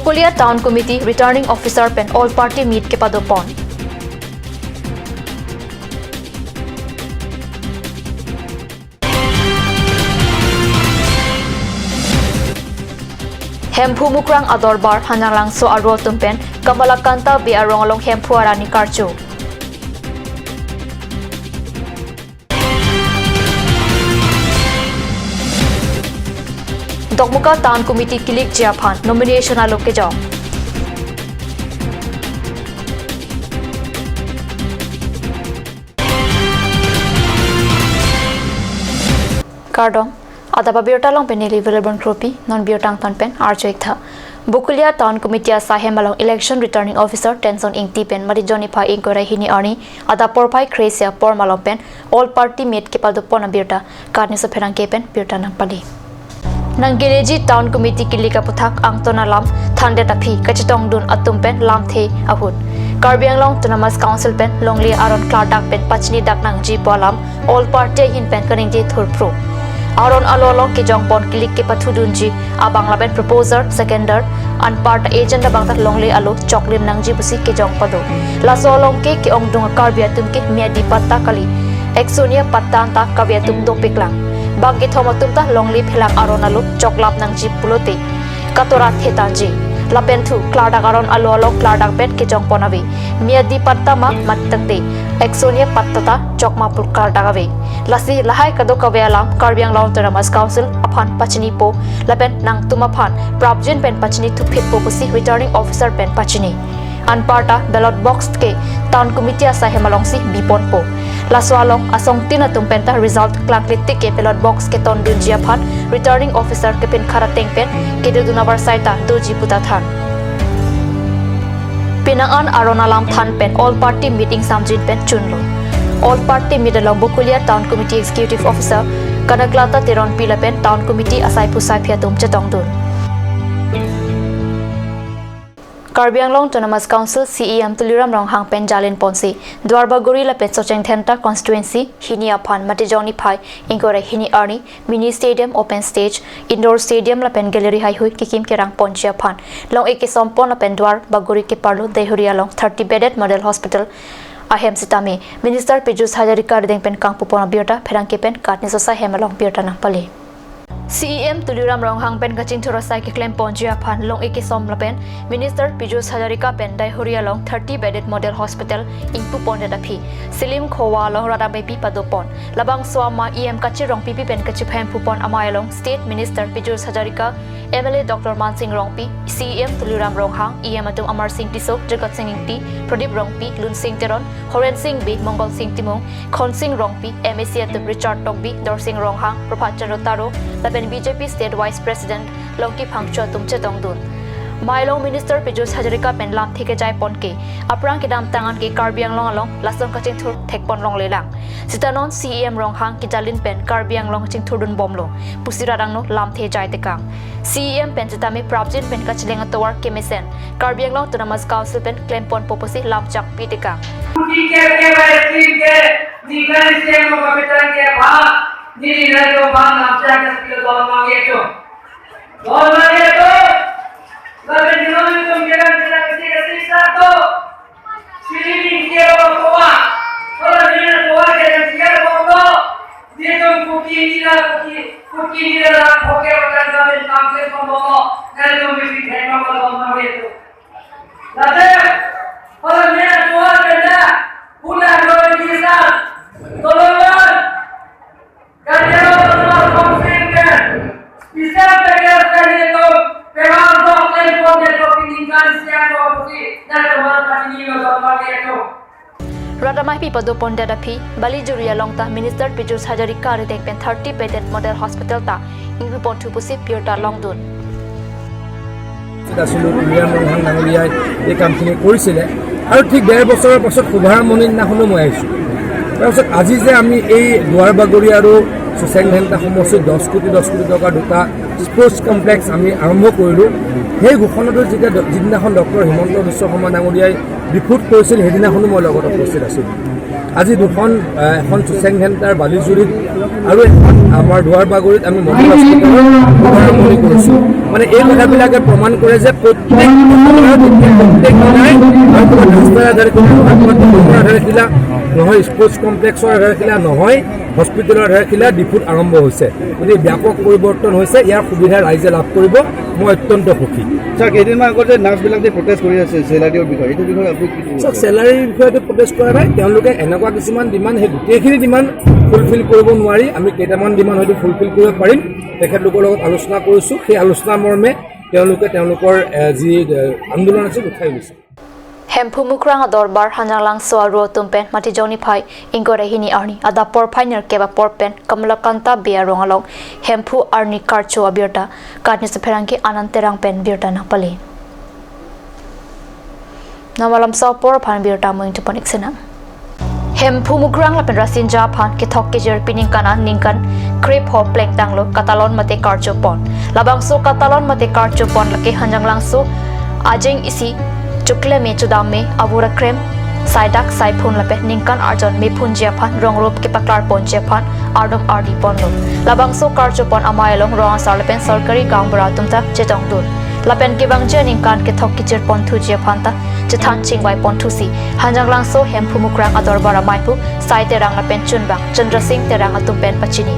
Bukulia Town Committee Returning Officer pen all party meet ke padopon. Hemphu mukrang adorbar hanalang so aro tumpen kamalakanta be arongalong hemphu arani karchu. Dokmuka Town Committee kilik jiaphan nomination alok ke jong. Kardom Adaba biota long pen available cropi non biotang ton pen archoik tha. Bukulia Town Committee sahem along election returning officer tenson ingti pen mari joni pha inquiry hini arni ada porpai cresia por malong pen all party meet ke paldo pon biota karni so pherang ke pen biota nang pali. Nanggereji Town Committee kilika puthak angtona lam thande tapi kachitong dun atum pen lam the ahut. Karbiang long Tunamas Council pen longli aron kladak pen pachni dak nang ji polam all party hin pen kaning ji thur pro. Aron alolong ke jongpon kilik ke pathudunji abang laben proposer seconder an part agenda bangta longli alo choklim nangji busi ke jongpado la solong ke ongdung karbia tum ke miadi patta kali exonia patta ta karbia tum do piklang bang ke thomatum ta longli philang aron alo choklap nangji pulote katora thetaji lapen thu klada aron alo alo klada pet ke jongponawi miadi patta ma mattakte exonia patta ta chokma pul klada gawe lasi lahai kado kawealam karbiang law Tunamas Council aphan pachini po lapen nang tumaphan prabjin pen pachini thu phit po pusi returning officer pen pachini anparta ballot box ke Town Committee sahemalong si bipon po laswalong asong tinatum penta result klangklitik ke ballot box ke ton dunjia phan returning officer ke pen kharateng pen ke dunabar saita doji puta than pinangan aronalam than pen all party meeting samjin pen chunlo all party meet along Bukulia Town Committee executive officer kanaklata tiron pilapen Town Committee asai pusai phiatum chetong dun Karbiang long Tunamas Council CEM Tuliram rong hang pen jalin ponsi Dwarbaguri la pet socheng thenta constituency hini aphan matijoni phai ingore hini arni mini stadium open stage indoor stadium la pen gallery hai hui kikim kerang ponchia phan long ek sompon la pen Dwarbaguri ke parlo dehuria long 30 bedded model hospital ahem sitame minister Pijus Hajarika deng pen kang pupona biota pherang ke pen katni sosa hemalong biota nang pali CEM Tuliram rong hang pen kaching thorasai ke claim ponjia phan long eke som lapen minister Pijus Hajarika pen dai huria long 30 bedded model hospital ingpu ponde dapi silim khowa long rada bepi padopon labang swama EM kachi rong pipi pen kachi phem pupon amai long state minister Pijus Hajarika MLA Dr Mansing Rongpi CEM Tuliram rong hang EM atum Amar Singh Tisok Jagat Singh Ingti Pradip Rongpi Lun Singh Teron Horen Singh B Mongol Singh Timong Khon Singh Rongpi MAC atum Richard Tokbi Dor Singh rong hang Prophat Chandra Taro lapen BJP State Vice President Longki Phangchwa tumche tongdun Mailong Minister Pijus Hajarika pen lam thike jai ponke aprang ke dam tangan ke Karbiang long along lasong kaching thur thekpon long lelang sitanon CEM rong hang ki jalin pen Karbiang long ching thurdun bomlo pusira rangno lam the jai tekang CEM pen jitame prabjin pen kachlenga towar kemesen Karbiang long Tunamas Council pen claim pon poposi lam chak pi tekang Ni na to bang napcha ka skill bol ma ye to labe dinam tum keran kira kasi sa to silini ke ko wa ola ni na to wa ke ke bol do ni to kuki ni na khoke wata na ben kam se ko bo na to mi bi thai ma bol ma ye to labe ola ni na to wa ke na pula do ni sa tolongan Karya Tunamas Council bisa bergerak dari itu memang dokter dokter pemilihan siang waktu dan kemarin ini juga itu. Radamai pi padopon dadapi Bali Juria longta Minister Pijus Hajarika redeng pen 30 bedded model hospital ta ingru pon thu pusi piota longdun. Asulu Tuliram rong hang nangoliai এই কামখিনি কৰিছিলে আৰু ঠিক 1.5 বছৰৰ পাছত শুভাৰম্ভণিৰ দিনাখনো মই আহিছোঁ তাৰপিছত আজি যে আমি এই দুৱাৰবাগৰি আৰু সোচেং ঘেণ্টা সমষ্টিত 10 কোটি টকা দুটা স্পৰ্টছ কমপ্লেক্স আমি আৰম্ভ কৰিলোঁ সেই ঘোষণাটো যিদিনাখন ডক্টৰ হিমন্ত বিশ্ব শৰ্মা ডাঙৰীয়াই বিফুট কৰিছিল সেইদিনাখনো মই লগত উপস্থিত আছিলোঁ আজি দুখন এখন চুচেং ঘেণ্টাৰ বালিজুৰিত আৰু এখন আমাৰ দুৱাৰবাগৰিত আমি মহিলা হস্পিটেলৰ শুভাৰম্ভণি কৰিছোঁ মানে এই কথাবিলাকে প্ৰমাণ কৰে যে প্ৰত্যেক দিনাই ৰাস্তাৰ আধাৰশিলা নহয় স্পৰ্টছ কমপ্লেক্সৰ আধাৰশিলা নহয় হস্পিটেলৰ আধাৰশিলা ডিপুত আৰম্ভ হৈছে গতিকে ব্যাপক পৰিৱৰ্তন হৈছে ইয়াৰ সুবিধা ৰাইজে লাভ কৰিব মই অত্যন্ত সুখী ছাৰ কেইদিনমান আগতে নাৰ্ছবিলাক যে প্ৰটেষ্ট কৰি আছে চেলাৰীৰ বিষয়ে এইটো বিষয়ে আপুনি কি ক'ব? চেলাৰীৰ বিষয়টো প্ৰটেষ্ট কৰা নাই তেওঁলোকে এনেকুৱা কিছুমান ডিমাণ্ড সেই গোটেইখিনি ডিমাণ্ড ফুলফিল কৰিব নোৱাৰি আমি কেইটামান ডিমাণ্ড হয়তো ফুলফিল কৰিব পাৰিম তেখেতলোকৰ লগত আলোচনা কৰিছোঁ সেই আলোচনা মৰ্মে তেওঁলোকে তেওঁলোকৰ যি আন্দোলন আছিল উঠাই লৈছে Hempu mukrang adorbar hanjalang so aro tumpen mati joni phai ingore hini arni ada por phainer keba porpen kamlakanta bia rongalong hempu arni karcho abirta katni sepherangki ananterang pen birta na pali namalam so por phan birta moing to panik sena Hempu mukrang lapen rasin ja phan ke thok ke jer pining kana ningkan krep ho pleng tanglo katalon mate karcho pon labang so katalon mate karcho pon lake hanjanglang so ajeng isi Chukle me chudam me avura krem saidak saipun lape ningkan arjon me phun japhan rongrop ke paklar pon japhan ardom ardi ponlo labang so karcho pon amayalong rong sarlepen sarkari gang baratumta chetong dun lapen ke bangje ningkan ke thok kichir pon thu japhan ta chethan chingwai pon thu si hanjanglang so hempu mukrang ador bara maipu saite rang lapen chunbang chandra singh terang atumpen pachini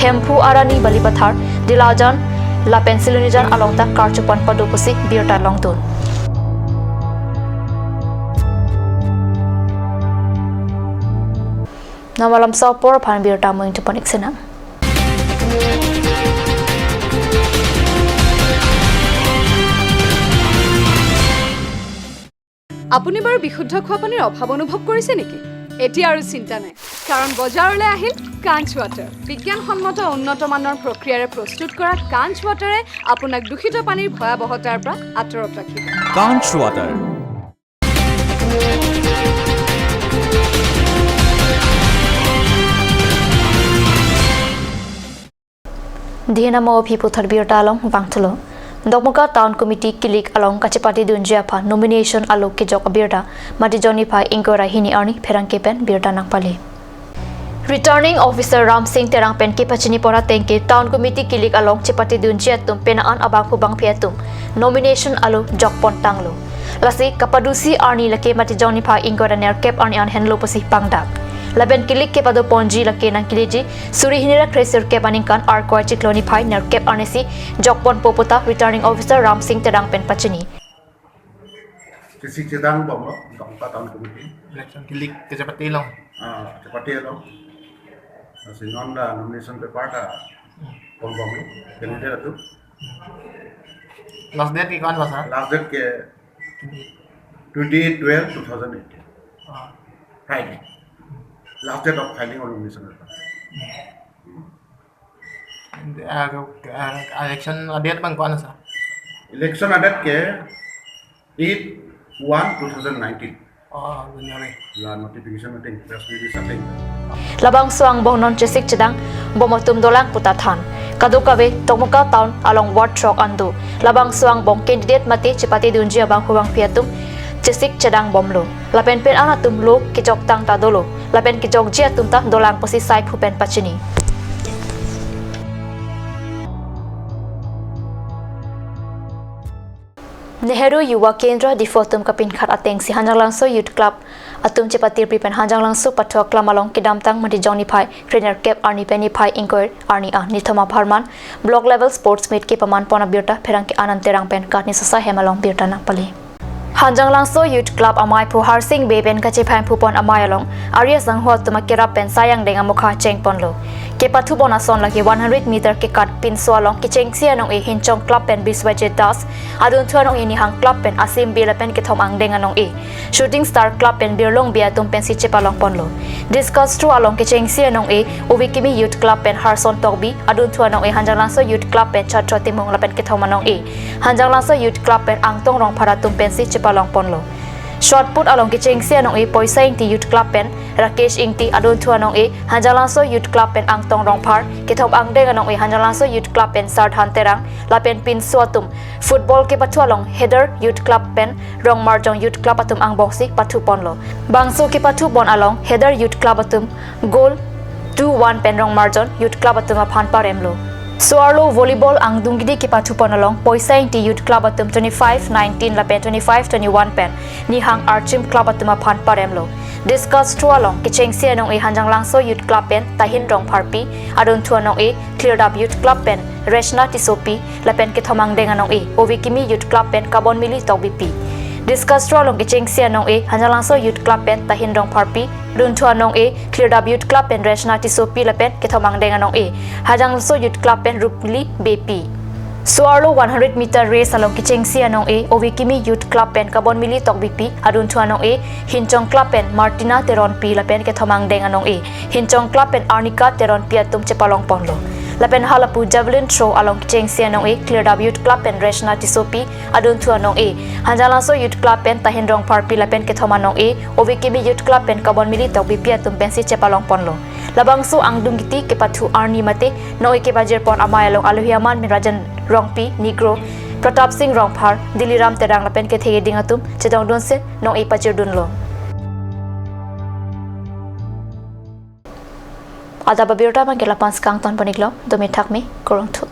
hempu arani balipathar dilajan lapen silunijan alongta karcho pon padupusi birta longdun Namalam so por phan birta moing to panik sena আপুনি বাৰু বিশুদ্ধ খোৱা পানীৰ অভাৱ অনুভৱ কৰিছে নেকি এতিয়া আৰু চিন্তা নাই কাৰণ বজাৰলৈ আহিল কাঞ্চ ৱাটাৰ বিজ্ঞানসন্মত উন্নত মানৰ প্ৰক্ৰিয়াৰে প্ৰস্তুত কৰা কাঞ্চ ৱাটাৰে আপোনাক দূষিত পানীৰ ভয়াৱহতাৰ পৰা আঁতৰত ৰাখিব কাঞ্চ water Dinamo Piputhar Birta along Bangtolo. Dokmuka Town Committee Kilik along Kachipati Dunjapa nomination alok ke jok birta mati joni phai ingora hini arni pherang kepen birta nakpali. Returning Officer Ram Singh terang pen ke pachini pora tengke Town Committee Kilik along Chipati Dunjiatum penaan abang hubang piatum nomination alo jok pon tanglo. Lasi kapadusi arni lake mati joni phai ingora ner kep arni an henlo posi pangdak. Laben kilik ke pado ponji lake nang kiliji suri hinira kresir ke paningkan arkoi chikloni phai ner kep arnesi jokpon popota returning officer Ram Singh terang pen pachini kisi sedang bomlo dongka tahun kemudian election kilik Kejapati long cepat ya dong singon da nomination paper da bomlo candidate itu last date ki kapan basa last date ke 2012-2018 Friday last date of filing of nomination paper election date bang kapan asa election date ke 8/1/2019 January la notification meeting press release setting Labang suang bong non chesik chedang bomotum dolang putathan kadukawe Tokmuka Town along ward trok andu labang suang bong candidate mati Chipati Dunjia bang hubang piatum chesik chedang bomlo lapen pen anatum lo kijok tang ta dolo lapen kijok jia tumta dolang posi sai phupen pachini Nehru Yuwa Kendra difotum kapin khat ateng si Hanjanglangso Youth Club atum Chipati pripen Hanjanglangso patho klamalong kidamtang mati joni phai trainer cap arni penny phai inquire arni a nithoma pharman block level sports meet ke paman pona birta pherang ke anant terang pen katni sasa hemalong birta na pali Hanjanglangso Youth Club amai phu harsing beben kache phai phupon amai along arya sanghwa tuma kera pen sayang denga mukha cheng ponlo ke pathu bona son lagi 100 meter ke kat pin so along ke cheng sia nong e hinchong club pen biswaje das adun thuanong ini hang club pen asim bila pen ke thom ang denga nong e shooting star club pen birlong bia tum pen si chepalong ponlo discuss through along ke cheng sia nong e uwikimi youth club pen harson tokbi adun thuanong e Hanjanglangso Youth Club pen chatra timong la pen ke thom anong e Hanjanglangso Youth Club pen angtong rong phara tum pen si chepalong ponlo shot put along ki chengsi anong e poisa ing ti youth club pen Rakesh ing ti adon thu anong e hanjalangso youth club pen ang tong rong phar ki thop ang deng anong e hanjalangso youth club pen sar than terang la pen pin suatum football ke pathu along header youth club pen rong marjong youth club atum ang boxi pathu ponlo bangso ki pathu bon along header youth club atum goal 2-1 pen rong marjon youth club atum phan paremlo Suarlo volleyball ang dunggidi ki pathu ponalong poisa ing ti youth club atum 25-19 la pen 25-21 pen ni hang archim club atum phan paremlo discuss through along ki chengsi anong e hanjang langso youth club pen tahin rong pharpi adon thu anong e cleared up youth club pen reshna tisopi la pen ki thomang deng anong e ovikimi youth club pen kabon mili tokbipi discuss through along ki chengsi anong e hanjang langso youth club pen tahin rong pharpi dun thu anong e cleared up youth club pen reshna tisopi la pen ki thomang deng anong e hanjang langso youth club pen rupli bepi Suarlo 100 meter race along ki chengsi anong e ovikimi youth club pen kabon mili tokbipi adun thu anong e hinchong club pen martina teron pi la pen ke thomang deng anong e hinchong club pen arnika teron pi atum chepalong ponlo la pen halapu javelin throw along ki chengsi anong e cleared up youth club pen reshna tisopi adun thu anong e hanjalaso youth club pen tahin rong parpi la pen ke thomanong e ovikimi youth club pen kabon mili tokbipi atum pen si chepalong ponlo labangso ang dungiti ke pathu arni mate noi ke bajer pon amayalong aluhiaman min rajan rongpi negro pratap singh rongphar diliram terang lapen ke thege dingatum chedong don se nong e pajir dunlo ada babirta man ke lapans kang ton paniklo domi thakme korong thu